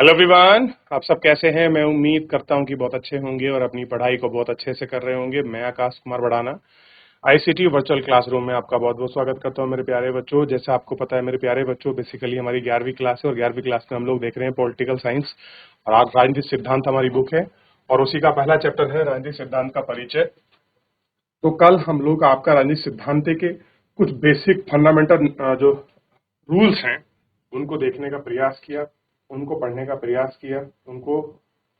Hello everyone, आप सब कैसे हैं। मैं उम्मीद करता हूं कि बहुत अच्छे होंगे और अपनी पढ़ाई को बहुत अच्छे से कर रहे होंगे। मैं आकाश कुमार बढ़ाना आईसीटी वर्चुअल क्लासरूम में आपका बहुत बहुत स्वागत करता हूं। मेरे प्यारे बच्चों, जैसे आपको पता है मेरे प्यारे बच्चों, बेसिकली हमारी 11वीं क्लास है और 11वीं क्लास में हम लोग देख रहे हैं पॉलिटिकल साइंस और आज राजनीतिक सिद्धांत हमारी बुक है और उसी का पहला चैप्टर है राजनीतिक सिद्धांत का परिचय। तो कल हम लोग आपका राजनीतिक सिद्धांत के कुछ बेसिक फंडामेंटल जो रूल्स हैं उनको देखने का प्रयास किया, उनको पढ़ने का प्रयास किया, उनको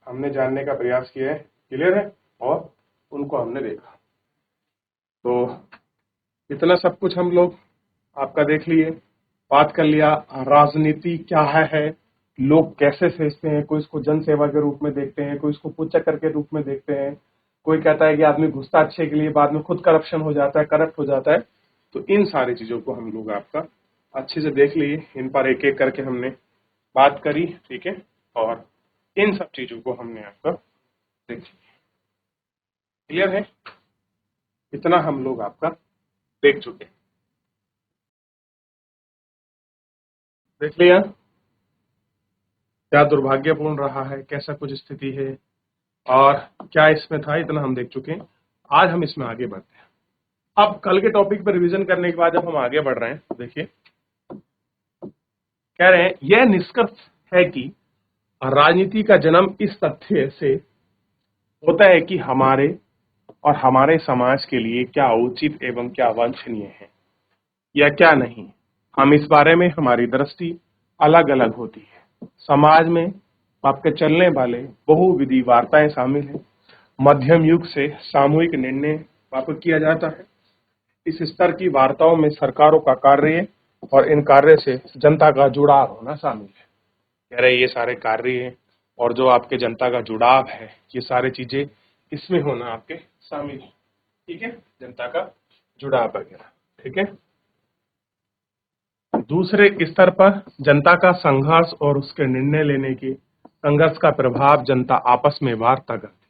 हमने जानने का प्रयास किया है। क्लियर है? और उनको हमने देखा। तो इतना सब कुछ हम लोग आपका देख लिए, बात कर लिया राजनीति क्या है, लोग कैसे सोचते हैं। कोई इसको जन सेवा के रूप में देखते हैं, कोई इसको पुच्चकर के रूप में देखते हैं, कोई कहता है कि आदमी घुसता अच्छे के लिए, बाद में खुद करप्शन हो जाता है, करप्ट हो जाता है। तो इन सारी चीजों को हम लोग आपका अच्छे से देख लिए, इन पर एक एक करके हमने बात करी, ठीक है। और इन सब चीजों को हमने आपका देख लिया। क्लियर है? इतना हम लोग आपका देख चुके हैं। देख लिया क्या दुर्भाग्यपूर्ण रहा है, कैसा कुछ स्थिति है और क्या इसमें था, इतना हम देख चुके हैं। आज हम इसमें आगे बढ़ते हैं। अब कल के टॉपिक पर रिवीजन करने के बाद जब हम आगे बढ़ रहे हैं तो देखिए कह रहे हैं यह निष्कर्ष है कि राजनीति का जन्म इस तथ्य से होता है कि हमारे और हमारे समाज के लिए क्या उचित एवं क्या वांछनीय है या क्या नहीं। हम इस बारे में हमारी दृष्टि अलग अलग होती है। समाज में आपके चलने वाले बहुविधि वार्ताएं शामिल हैं। मध्यम युग से सामूहिक निर्णय वापस किया जाता है। इस स्तर की वार्ताओं में सरकारों का कार्य और इन कार्य से जनता का जुड़ाव होना शामिल है। कह रहे ये सारे कार्य हैं और जो आपके जनता का जुड़ाव है, ये सारी चीजें इसमें होना आपके शामिल है। ठीक है, जनता का जुड़ाव वगैरह। ठीक है, दूसरे स्तर पर जनता का संघर्ष और उसके निर्णय लेने के संघर्ष का प्रभाव जनता आपस में वार्ता करती है।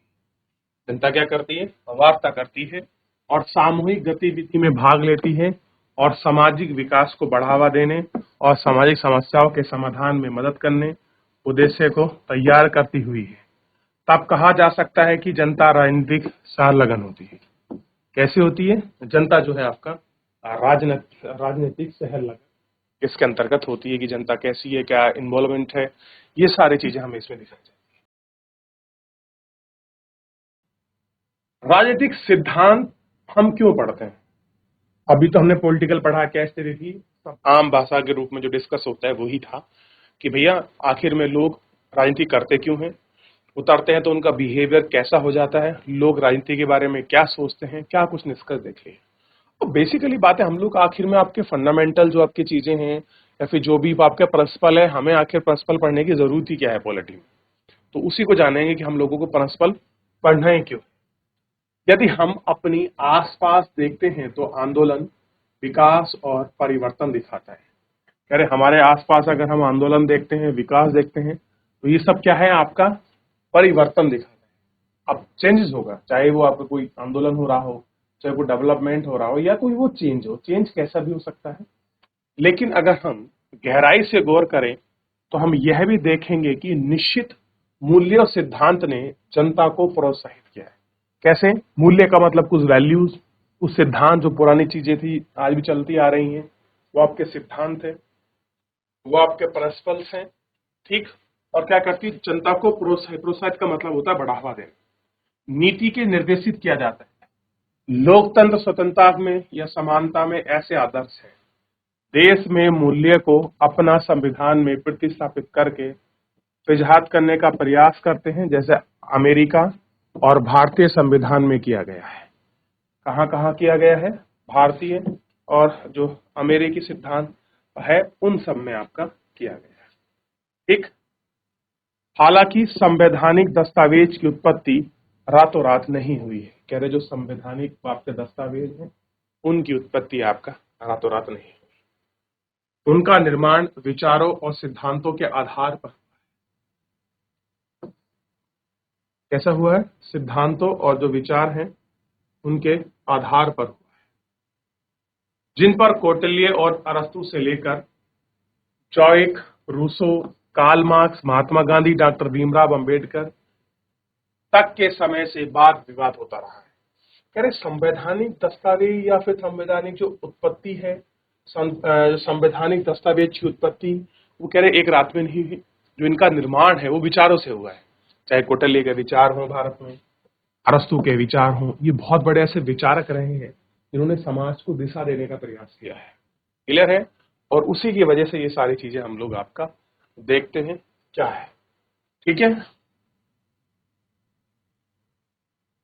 जनता क्या करती है? वार्ता करती है और सामूहिक गतिविधि में भाग लेती है और सामाजिक विकास को बढ़ावा देने और सामाजिक समस्याओं के समाधान में मदद करने उद्देश्य को तैयार करती हुई है। तब कहा जा सकता है कि जनता राजनीतिक सहलगन होती है। कैसे होती है? जनता जो है आपका राजनीतिक सहलगन इसके अंतर्गत होती है कि जनता कैसी है, क्या इन्वॉल्वमेंट है, ये सारी चीजें हमें इसमें दिखाई जाती है। राजनीतिक सिद्धांत हम क्यों पढ़ते हैं? अभी तो हमने पॉलिटिकल पढ़ा, क्या स्थिति थी, आम भाषा के रूप में जो डिस्कस होता है वही था कि भैया आखिर में लोग राजनीति करते क्यों हैं, उतरते हैं तो उनका बिहेवियर कैसा हो जाता है, लोग राजनीति के बारे में क्या सोचते हैं, क्या कुछ निष्कर्ष देख लिए। तो बेसिकली बात है, हम लोग आखिर में आपके फंडामेंटल जो आपकी चीजें हैं या फिर जो भी आपके प्रिंसिपल है, हमें आखिर प्रिंसिपल पढ़ने की जरूरत ही क्या है पॉलिटी में, तो उसी को जानेंगे कि हम लोगों को प्रिंसिपल पढ़ना ही क्यों। यदि हम अपनी आसपास देखते हैं तो आंदोलन विकास और परिवर्तन दिखाता है। कह रहे हमारे आसपास अगर हम आंदोलन देखते हैं, विकास देखते हैं, तो ये सब क्या है? आपका परिवर्तन दिखाता है। अब चेंजेस होगा, चाहे वो आपका कोई आंदोलन हो रहा हो, चाहे कोई डेवलपमेंट हो रहा हो या कोई वो चेंज हो, चेंज कैसा भी हो सकता है। लेकिन अगर हम गहराई से गौर करें तो हम यह भी देखेंगे कि निश्चित मूल्य और सिद्धांत ने जनता को प्रोत्साहित किया है। कैसे? मूल्य का मतलब कुछ वैल्यूज, उस सिद्धांत जो पुरानी चीजें थी आज भी चलती आ रही हैं, वो आपके सिद्धांत है, वो आपके प्रिंसिपल्स हैं। ठीक, और क्या करती है? जनता को प्रोत्साहित, प्रोत्साहित का मतलब होता है बढ़ावा देना। नीति के निर्देशित किया जाता है। लोकतंत्र स्वतंत्रता में या समानता में ऐसे आदर्श है। देश में मूल्य को अपना संविधान में प्रतिस्थापित करके इजहार करने का प्रयास करते हैं, जैसे अमेरिका और भारतीय संविधान में किया गया है। कहां कहां किया गया है? भारतीय और जो अमेरिकी सिद्धांत है उन सब में आपका किया गया है। ठीक, हालांकि संवैधानिक दस्तावेज की उत्पत्ति रातों रात नहीं हुई है। कह रहे जो संवैधानिक आपके दस्तावेज हैं उनकी उत्पत्ति आपका रातों रात नहीं हुई। उनका निर्माण विचारों और सिद्धांतों के आधार पर कैसा हुआ है? सिद्धांतों और जो विचार हैं उनके आधार पर हुआ है, जिन पर कौटिल्य और अरस्तु से लेकर जॉइक, Rousseau, Karl Marx, Mahatma Gandhi, doctor Bhimrao Ambedkar तक के समय से वाद विवाद होता रहा है। कह रहे संवैधानिक दस्तावेज या फिर संवैधानिक जो उत्पत्ति है, संवैधानिक दस्तावेज की उत्पत्ति, वो कह रहे एक रात में नहीं हुई। जो इनका निर्माण है वो विचारों से हुआ है। चाहे कौटिल्य के विचार हो भारत में, अरस्तु के विचार हो, ये बहुत बड़े ऐसे विचारक रहे हैं जिन्होंने समाज को दिशा देने का प्रयास किया है। क्लियर है? और उसी की वजह से ये सारी चीजें हम लोग आपका देखते हैं क्या है। ठीक है,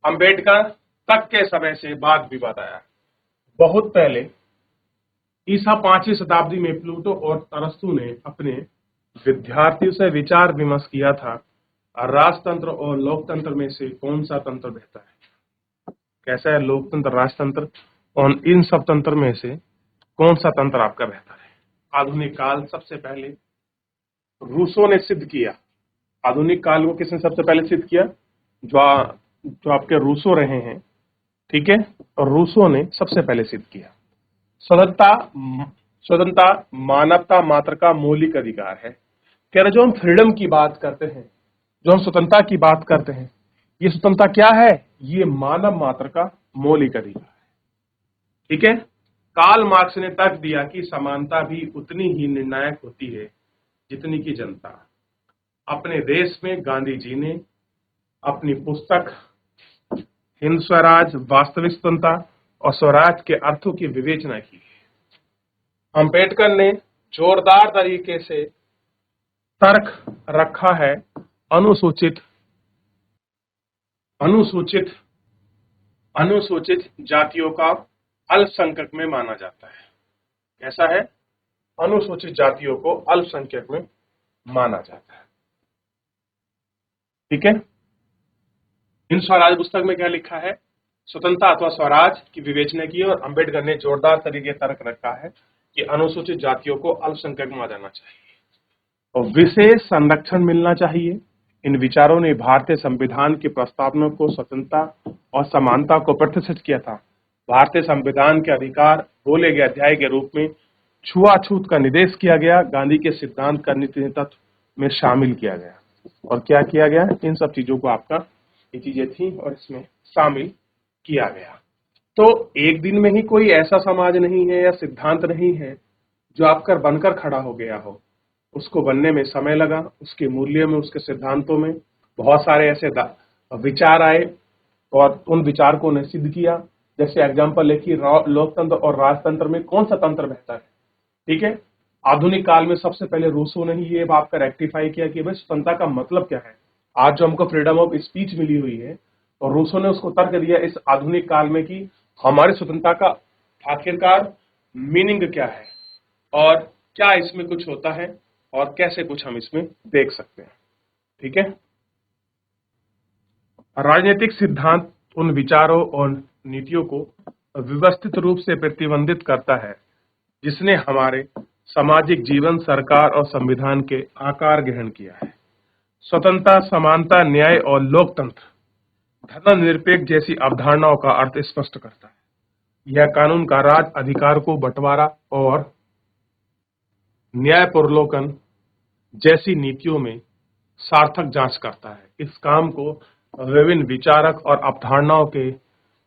अंबेडकर तक के समय से वाद विवाद आया। बहुत पहले ईसा 5वीं शताब्दी में प्लूटो और अरस्तु ने अपने विद्यार्थियों से विचार विमर्श किया था, राजतंत्र और लोकतंत्र में से कौन सा तंत्र बेहतर है। कैसा है लोकतंत्र, राजतंत्र, और इन सब तंत्र में से कौन सा तंत्र आपका बेहतर है। आधुनिक काल सबसे पहले रूसो ने सिद्ध किया। आधुनिक काल को किसने सबसे पहले सिद्ध किया? जो आपके रूसो रहे हैं, ठीक है, और रूसो ने सबसे पहले सिद्ध किया। स्वतंत्रता मानवता मात्र का मौलिक अधिकार है। कह रहे जो हम फ्रीडम की बात करते हैं, जो हम स्वतंत्रता की बात करते हैं, ये स्वतंत्रता क्या है? ये मानव मात्र का मौलिक अधिकार है। ठीक है, कार्ल मार्क्स ने तर्क दिया कि समानता भी उतनी ही निर्णायक होती है जितनी की जनता। अपने देश में गांधी जी ने अपनी पुस्तक हिंद स्वराज, वास्तविक स्वतंत्रता और स्वराज के अर्थों की विवेचना की। अंबेडकर ने जोरदार तरीके से तर्क रखा है, अनुसूचित अनुसूचित अनुसूचित जातियों का अल्पसंख्यक में माना जाता है। कैसा है? अनुसूचित जातियों को अल्पसंख्यक में माना जाता है। ठीक है, इन स्वराज पुस्तक में क्या लिखा है? स्वतंत्रता अथवा स्वराज की विवेचना की और अंबेडकर ने जोरदार तरीके तर्क रखा है कि अनुसूचित जातियों को अल्पसंख्यक माना जाना चाहिए और विशेष संरक्षण मिलना चाहिए। इन विचारों ने भारतीय संविधान की प्रस्तावना को स्वतंत्रता और समानता को प्रतिष्ठित किया था। भारतीय संविधान के अधिकार बोले गए अध्याय के रूप में छुआछूत का निर्देश किया गया। गांधी के सिद्धांत का नीति तत्व में शामिल किया गया। और क्या किया गया? इन सब चीजों को आपका ये चीजें थी और इसमें शामिल किया गया। तो एक दिन में ही कोई ऐसा समाज नहीं है या सिद्धांत नहीं है जो आपका बनकर खड़ा हो गया हो। उसको बनने में समय लगा, उसके मूल्य में, उसके सिद्धांतों में बहुत सारे ऐसे विचार आए और उन विचार को ने सिद्ध किया। जैसे एग्जाम्पल लेखिए, लोकतंत्र और राजतंत्र में कौन सा तंत्र बेहतर है। ठीक है, आधुनिक काल में सबसे पहले रूसो ने ही ये बात का रेक्टिफाई किया कि भाई स्वतंत्रता का मतलब क्या है। आज जो हमको फ्रीडम ऑफ स्पीच मिली हुई है, और रूसो ने उसको तर्क दिया इस आधुनिक काल में कि हमारी स्वतंत्रता का आखिरकार मीनिंग क्या है और क्या इसमें कुछ होता है और कैसे कुछ हम इसमें देख सकते हैं। ठीक है, राजनीतिक सिद्धांत उन विचारों और नीतियों को व्यवस्थित रूप से प्रतिबंधित करता है जिसने हमारे सामाजिक जीवन, सरकार और संविधान के आकार ग्रहण किया है। स्वतंत्रता, समानता, न्याय और लोकतंत्र धर्मनिरपेक्ष जैसी अवधारणाओं का अर्थ स्पष्ट करता है। यह कानून का राज, अधिकार को बंटवारा और न्यायपूर्वकन जैसी नीतियों में सार्थक जांच करता है। इस काम को विभिन्न विचारक और अवधारणाओं के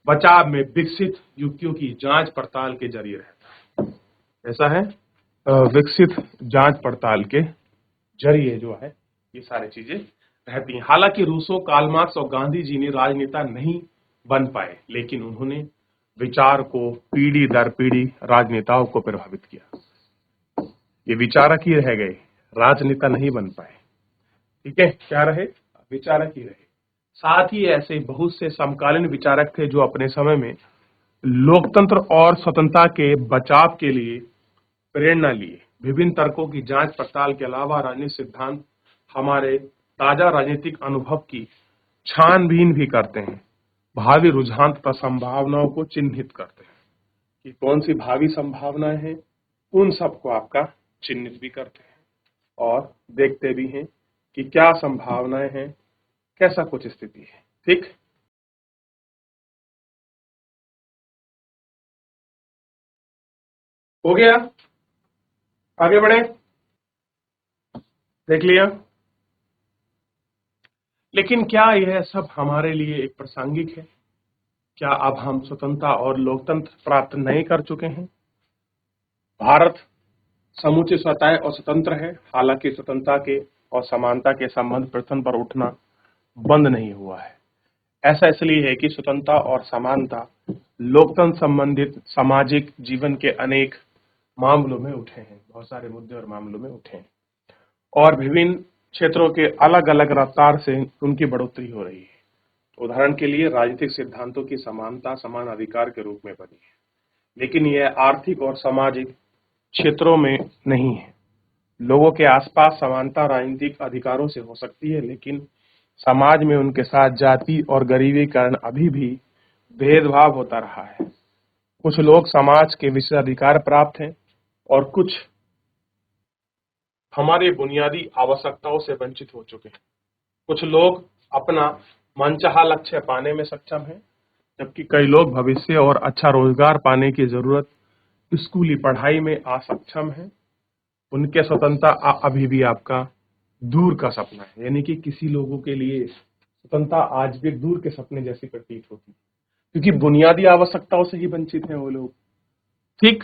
बचाव में विकसित युक्तियों की जांच पड़ताल के जरिए रहता है। ऐसा है, विकसित जांच पड़ताल के जरिए जो है ये सारी चीजें रहती हैं। हालांकि रूसो, कार्ल मार्क्स और गांधी जी ने राजनेता नहीं बन पाए, लेकिन उन्होंने विचार को पीढ़ी दर पीढ़ी राजनेताओं को प्रभावित किया। ये विचारक ही रह गए, राजनेता नहीं बन पाए। ठीक है, क्या रहे? विचारक ही रहे। साथ ही ऐसे बहुत से समकालीन विचारक थे जो अपने समय में लोकतंत्र और स्वतंत्रता के बचाव के लिए प्रेरणा लिए। विभिन्न तर्कों की जांच पड़ताल के अलावा राजनीतिक सिद्धांत हमारे ताजा राजनीतिक अनुभव की छानबीन भी करते हैं, भावी रुझान तथा संभावनाओं को चिन्हित करते हैं कि कौन सी भावी संभावनाएं हैं, उन सबको आपका चिन्हित भी करते हैं और देखते भी हैं कि क्या संभावनाएं हैं, कैसा कुछ स्थिति है। ठीक, हो गया, आगे बढ़े। देख लिया। लेकिन क्या यह सब हमारे लिए एक प्रासंगिक है? क्या अब हम स्वतंत्रता और लोकतंत्र प्राप्त नहीं कर चुके हैं? भारत समूचे स्वतः और स्वतंत्र है, हालांकि स्वतंत्रता के और समानता के संबंध प्रश्न पर उठना बंद नहीं हुआ है। ऐसा इसलिए है कि स्वतंत्रता और समानता लोकतंत्र संबंधित सामाजिक जीवन के अनेक मामलों में उठे हैं, बहुत सारे मुद्दे और मामलों में उठे हैं, और विभिन्न क्षेत्रों के अलग अलग रफ्तार से उनकी बढ़ोतरी हो रही है। उदाहरण के लिए राजनीतिक सिद्धांतों की समानता समान अधिकार के रूप में बनी है, लेकिन यह आर्थिक और सामाजिक क्षेत्रों में नहीं है। लोगों के आसपास समानता राजनीतिक अधिकारों से हो सकती है, लेकिन समाज में उनके साथ जाति और गरीबी के कारण अभी भी भेदभाव होता रहा है। कुछ लोग समाज के विशेष अधिकार प्राप्त हैं और कुछ हमारे बुनियादी आवश्यकताओं से वंचित हो चुके हैं। कुछ लोग अपना मनचाहा लक्ष्य पाने में सक्षम हैं, जबकि कई लोग भविष्य और अच्छा रोजगार पाने की जरूरत स्कूली पढ़ाई में असक्षम हैं। उनके स्वतंत्रता अभी भी आपका दूर का सपना है, यानी कि किसी लोगों के लिए स्वतंत्रता आज भी एक दूर के सपने जैसी प्रतीत होती है, क्योंकि बुनियादी आवश्यकताओं से ही वंचित हैं वो लोग। ठीक,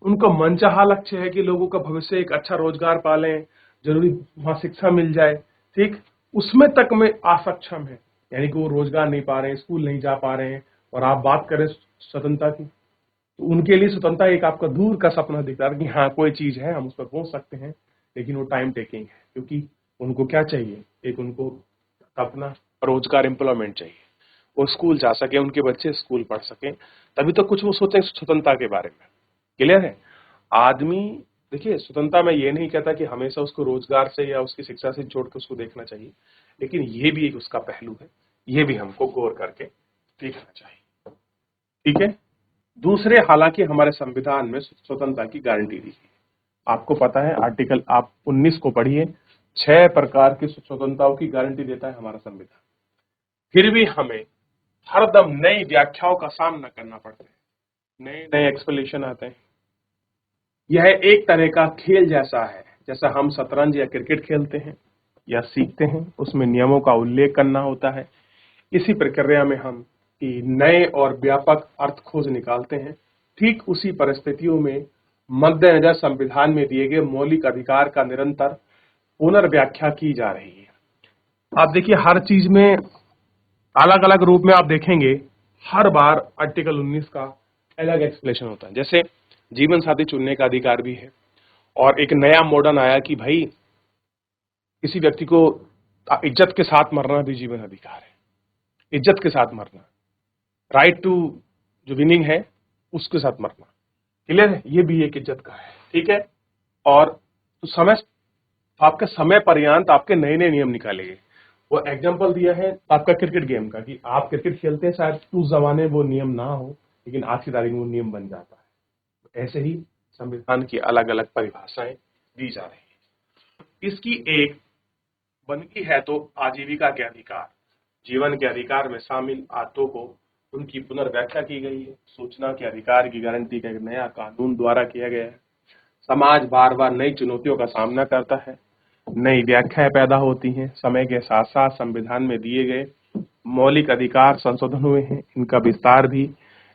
उनको मनचाहा लक्ष्य है कि लोगों का भविष्य एक अच्छा रोजगार पालें, जरूरी वहां शिक्षा मिल जाए, ठीक, उसमें तक में असक्षम है, यानी कि वो रोजगार नहीं पा रहे हैं, स्कूल नहीं जा पा रहे हैं, और आप बात करें स्वतंत्रता की, तो उनके लिए स्वतंत्रता एक आपका दूर का सपना दिख रहा है कि हाँ कोई चीज है, हम उस पर पहुंच सकते हैं, लेकिन वो टाइम टेकिंग है, क्योंकि उनको क्या चाहिए, एक उनको अपना रोजगार एम्प्लॉयमेंट चाहिए, वो स्कूल जा सके, उनके बच्चे स्कूल पढ़ सके, तभी तो कुछ वो सोचें स्वतंत्रता के बारे में। क्लियर है? आदमी, देखिए, स्वतंत्रता मैं ये नहीं कहता कि हमेशा उसको रोजगार से या उसकी शिक्षा से जोड़ के उसको देखना चाहिए, लेकिन ये भी एक उसका पहलू है, ये भी हमको गौर करके देखना चाहिए। ठीक है? दूसरे, हालांकि हमारे संविधान में स्वतंत्रता की गारंटी दी है। आपको पता है, आर्टिकल आप 19 को पढ़िए, 6 प्रकार की स्वतंत्रताओं की गारंटी देता है हमारा संविधान। फिर भी हमें हरदम नई व्याख्याओं का सामना करना पड़ता है, नए नए एक्सप्लेनेशन आते हैं। यह एक तरह का खेल जैसा है, जैसा हम शतरंज या क्रिकेट खेलते हैं या सीखते हैं, उसमें नियमों का उल्लेख करना होता है। इसी प्रक्रिया में हम नए और व्यापक अर्थ खोज निकालते हैं। ठीक उसी परिस्थितियों में मद्देनजर संविधान में दिए गए मौलिक अधिकार का निरंतर पुनर्व्याख्या की जा रही है। आप देखिए, हर चीज में अलग अलग रूप में आप देखेंगे, हर बार आर्टिकल 19 का अलग एक्सप्लेनेशन होता है। जैसे जीवन साथी चुनने का अधिकार भी है, और एक नया मॉडर्न आया कि भाई किसी व्यक्ति को इज्जत के साथ मरना भी जीवन अधिकार है, इज्जत के साथ मरना, राइट टू जो विनिंग है उसके साथ मरना। क्लियर है? ये भी एक इज्जत का है। ठीक है? और तो समय, आपके समय पर्यंत आपके नए नए नियम निकालेंगे। वो एग्जांपल दिया है आपका क्रिकेट गेम का, कि आप क्रिकेट खेलते हैं, शायद उस जमाने वो नियम ना हो, लेकिन आज की तारीख में वो नियम बन जाता है। ऐसे ही संविधान की अलग अलग परिभाषाएं दी जा रही है। इसकी एक बनती है तो आजीविका के अधिकार, जीवन के अधिकार में शामिल आयतों को उनकी पुनर्व्याख्या की गई है। सूचना के अधिकार की गारंटी का एक नया कानून द्वारा किया गया है। समाज बार बार नई चुनौतियों का सामना करता है, नई व्याख्याएं पैदा होती हैं। समय के साथ साथ संविधान में दिए गए मौलिक अधिकार संशोधन हुए हैं, इनका विस्तार भी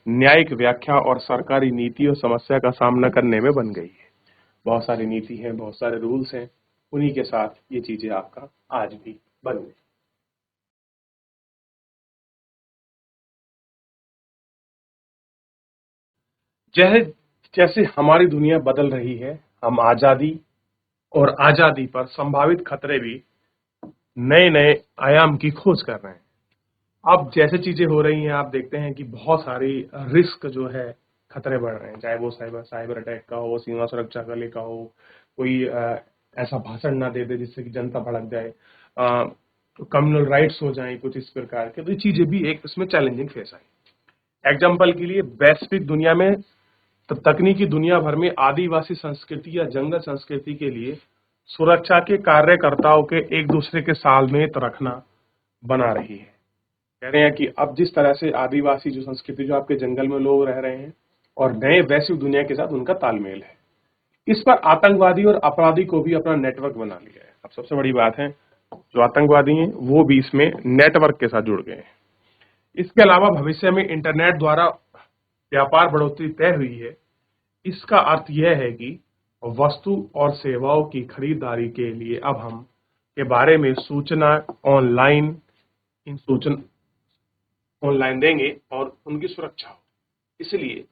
न्यायिक व्याख्या और सरकारी नीति और समस्या का सामना करने में बन गई है। बहुत सारी नीति हैं, बहुत सारे रूल्स हैं, उन्हीं के साथ ये चीजें आपका आज भी बन गई। जैसे हमारी दुनिया बदल रही है, हम आजादी और आजादी पर संभावित खतरे भी नए नए आयाम की खोज कर रहे हैं। अब जैसे चीजें हो रही हैं, आप देखते हैं कि बहुत सारी रिस्क जो है, खतरे बढ़ रहे हैं, चाहे वो साइबर अटैक का हो, सीमा सुरक्षा का लेकर हो, कोई ऐसा भाषण ना दे दे जिससे कि जनता भड़क जाए, कम्युनल राइट्स हो जाए कुछ इस प्रकार के, तो ये चीजें भी एक इसमें चैलेंजिंग फेस आई। एग्जाम्पल के लिए, वैश्विक दुनिया में तकनीकी दुनिया भर में आदिवासी संस्कृति या जंगल संस्कृति के लिए सुरक्षा के कार्यकर्ताओं के एक दूसरे के सालमेल रखना बना रही है। कह रहे हैं कि अब जिस तरह से आदिवासी जो संस्कृति, जो आपके जंगल में लोग रह रहे हैं, और नए वैश्विक दुनिया के साथ उनका तालमेल है, इस पर आतंकवादी और अपराधी को भी अपना नेटवर्क बना लिया है। अब सबसे बड़ी बात है, जो आतंकवादी हैं वो भी इसमें नेटवर्क के साथ जुड़ गए हैं। इसके अलावा भविष्य में इंटरनेट द्वारा व्यापार बढ़ोतरी तय हुई है। इसका अर्थ यह है कि वस्तु और सेवाओं की खरीदारी के लिए अब हम के बारे में सूचना ऑनलाइन इन सूचना ऑनलाइन देंगे और उनकी सुरक्षा हो। इसलिए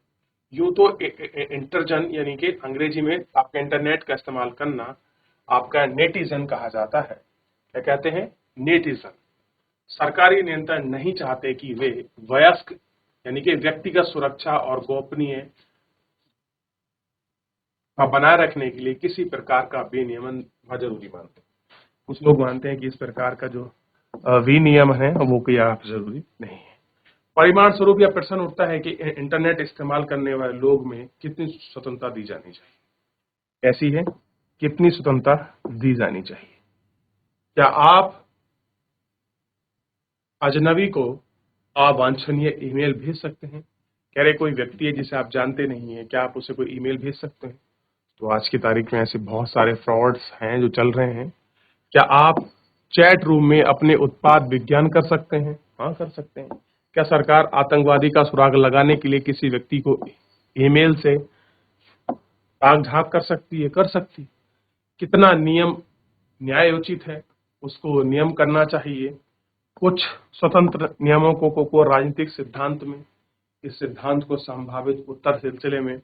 यूं तो इंटरजन यानी कि अंग्रेजी में आपका इंटरनेट का इस्तेमाल करना आपका नेटिजन कहा जाता है। क्या कहते हैं? नेटिजन। सरकारी नियंत्रण नहीं चाहते कि वे वयस्क यानी कि व्यक्तिगत सुरक्षा और गोपनीय बनाए रखने के लिए किसी प्रकार का विनियमन जरूरी मानते हैं। कुछ लोग मानते हैं कि इस प्रकार का जो विनियम है वो कोई आप जरूरी नहीं है। परिमाण स्वरूप यह प्रश्न उठता है कि इंटरनेट इस्तेमाल करने वाले लोग में कितनी स्वतंत्रता दी जानी चाहिए। ऐसी है, कितनी स्वतंत्रता दी जानी चाहिए? क्या आप अजनबी को अवांछनीय ईमेल भेज सकते हैं? कह रहे कोई व्यक्ति है जिसे आप जानते नहीं है, क्या आप उसे कोई ईमेल भेज सकते हैं? तो आज की तारीख में ऐसे बहुत सारे फ्रॉड्स हैं जो चल रहे हैं। क्या आप चैट रूम में अपने उत्पाद विज्ञापन कर सकते हैं? हाँ, कर सकते हैं। क्या सरकार आतंकवादी का सुराग लगाने के लिए किसी व्यक्ति को ईमेल से ताक झांक कर सकती है? कर सकती। कितना नियम न्यायोचित है, उसको नियम करना चाहिए। कुछ स्वतंत्र नियमों को राजनीतिक सिद्धांत में इस सिद्धांत को संभावित उत्तर सिलसिले में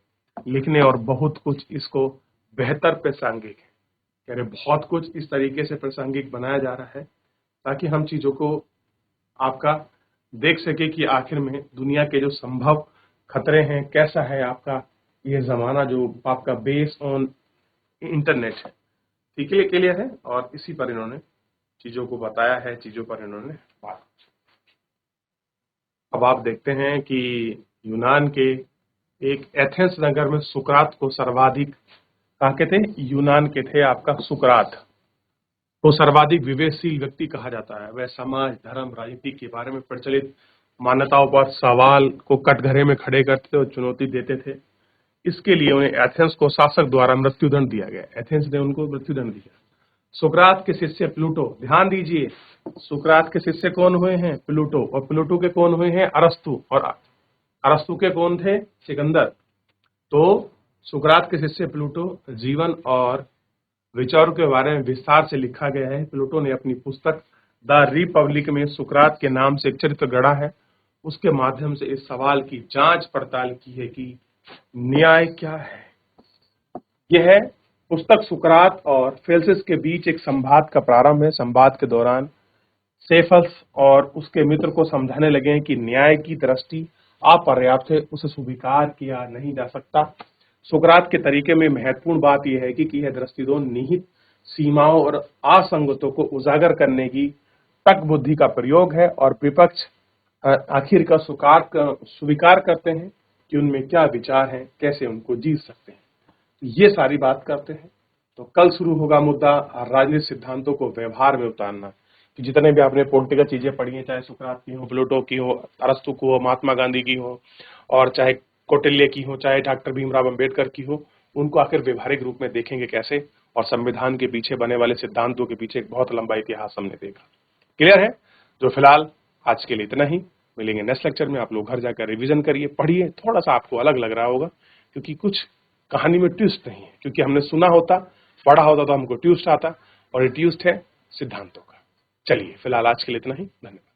लिखने और बहुत कुछ इसको बेहतर प्रासंगिक है। कह रहे बहुत कुछ इस तरीके से प्रासंगिक बनाया जा रहा है ताकि हम चीजों को आपका देख सके कि आखिर में दुनिया के जो संभव खतरे हैं, कैसा है आपका ये जमाना जो आपका बेस ऑन इंटरनेट है। ठीक है, क्लियर है? और इसी पर इन्होंने चीजों को बताया है, चीजों पर इन्होंने बात। अब आप देखते हैं कि यूनान के एक एथेंस नगर में सुकरात को सर्वाधिक कहा के थे, यूनान के थे आपका सुकरात को सर्वाधिक विवेकशील व्यक्ति कहा जाता है। वह समाज, धर्म, राजनीति के बारे में प्रचलित मान्यताओं पर सवाल को कटघरे में खड़े करते थे और चुनौती देते थे। इसके लिए उन्हें एथेंस को शासक द्वारा मृत्युदंड दिया गया। एथेंस ने उनको मृत्युदंड दिया। सुकरात के शिष्य प्लूटो, ध्यान दीजिए, सुकरात के शिष्य कौन हुए हैं? प्लूटो। और प्लूटो के कौन हुए हैं? अरस्तु। और अरस्तु के कौन थे? सिकंदर। तो सुकरात के शिष्य प्लूटो जीवन और विचारों के बारे में विस्तार से लिखा गया है। प्लूटो ने अपनी पुस्तक द रिपब्लिक में सुकरात के नाम से एक चरित्र गढ़ा है। उसके माध्यम से इस सवाल की जांच पड़ताल की है कि न्याय क्या है। यह पुस्तक सुकरात और फेल्सिस के बीच एक संवाद का प्रारंभ है। संवाद के दौरान सेफल्स और उसके मित्र को समझाने लगे हैं कि न्याय की दृष्टि अपर्याप्त है, उसे स्वीकार किया नहीं जा सकता। सुकरात के तरीके में महत्वपूर्ण बात यह है कि यह दृष्टिकोण निहित सीमाओं और असंगतों को उजागर करने की तक बुद्धि का प्रयोग है और विपक्ष आखिर का स्वीकार करते हैं कि उनमें क्या विचार हैं, कैसे उनको जीत सकते हैं। ये सारी बात करते हैं। तो कल शुरू होगा मुद्दा राजनीतिक सिद्धांतों को व्यवहार में उतारना। कि जितने भी आपने पॉलिटिकल चीजें पढ़ी हैं, चाहे सुकरात की हो, प्लूटो की हो, अरस्तु की हो, महात्मा गांधी की हो, और चाहे कौटिल्य की हो, चाहे डॉक्टर भीमराव अंबेडकर की हो, उनको आखिर व्यवहारिक रूप में देखेंगे कैसे, और संविधान के पीछे बने वाले सिद्धांतों के पीछे एक बहुत लंबा इतिहास हमने देखा। क्लियर है? तो फिलहाल आज के लिए इतना ही। मिलेंगे नेक्स्ट लेक्चर में। आप लोग घर जाकर रिवीजन करिए, पढ़िए। थोड़ा सा आपको अलग लग रहा होगा क्योंकि कुछ कहानी में ट्विस्ट नहीं है, क्योंकि हमने सुना होता, पढ़ा होता तो हमको ट्विस्ट आता, और ये ट्विस्ट है सिद्धांतों का। चलिए फिलहाल आज के लिए इतना ही। धन्यवाद।